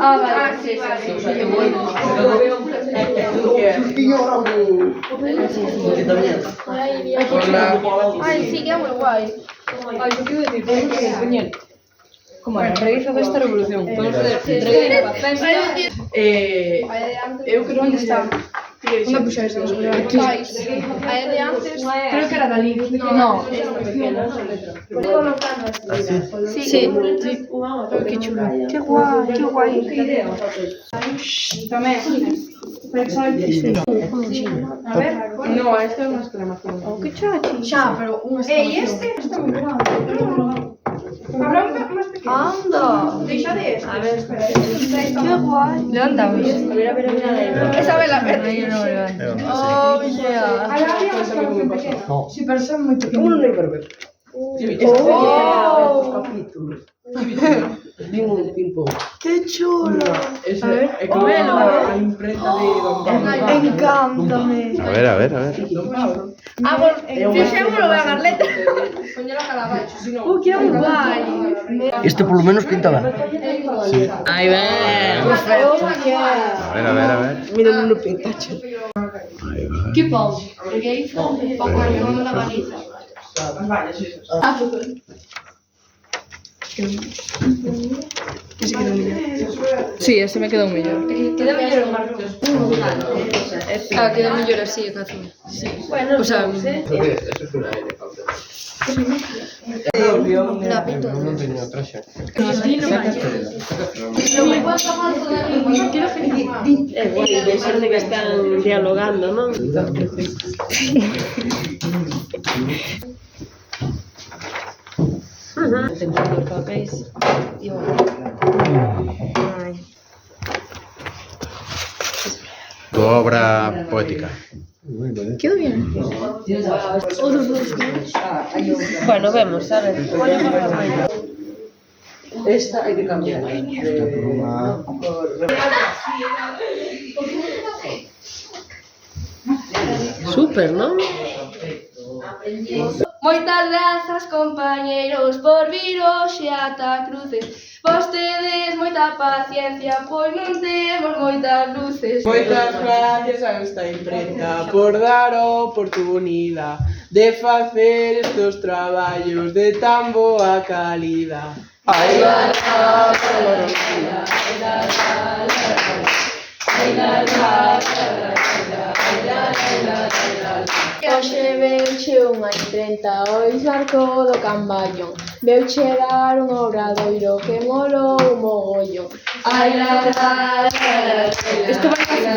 Ah, vale, sí, vale. Ay, sí, queda muy guay. Ay, yo quiero decir, Peñel, como a raíz desta revolución, podemos fazer reír a festa. Eu creo que está. Onde puxa isto? Aí de antes. Creo que era Dalí. No. Así. Sí. Qué chulo. Qué guay, qué guay. Tamén. A ver. No, esta é unha exclamación. Oh, qué chachi. Xa, pero unha exclamación. Ei, este está moi grande. A branca máis pequena. Anda. Deixa de este. A ver, espera. Qué guay. ¿De dónde habéis? A ver. Esa vela verde. Oh, vea. A la había máis exclamación pequena. Sí, pero son moi pequenos. Uno no hay barber. Oh. Capítulos. Dime un tiempo. Qué chulo. Ese, ver. como la imprenta de Don Pablo. Encántame. A ver. Don Pablo. Ah, bueno, fixémoslo a Garleta. Poñela calabacho, si non. Que guai. Este por lo menos pintaba. Ahí va. A ver. Mira, no pintacho. Que pau. Porque aí foi para comer na baliza. Sí, ese me quedou mellor. Queda mellor o marrón. Ah, queda mellor así, casi. Sí. Bueno, O sea, Eso es una N, falta. la pinto. No tenía traje. Bueno, pensar de que están dialogando, ¿no? Templando os papéis. Tu obra poética. Quedó bien. Bueno, vemos, a ver. Esta hay que cambiar. Súper, ¿no? Moitas grazas, compañeros, por vir hoxe ata cruces. Vostedes moita paciencia, pois non temos moitas luces. Moitas gracias a esta imprenta por dar a oportunidade de facer estes traballos de tan boa calidad. Ai la la la Hoxe veuche unha imprenta o Isbarco do Camballón. Veuche dar un obradoiro que molou un mogollón. Ai la la la la la. Isto vai a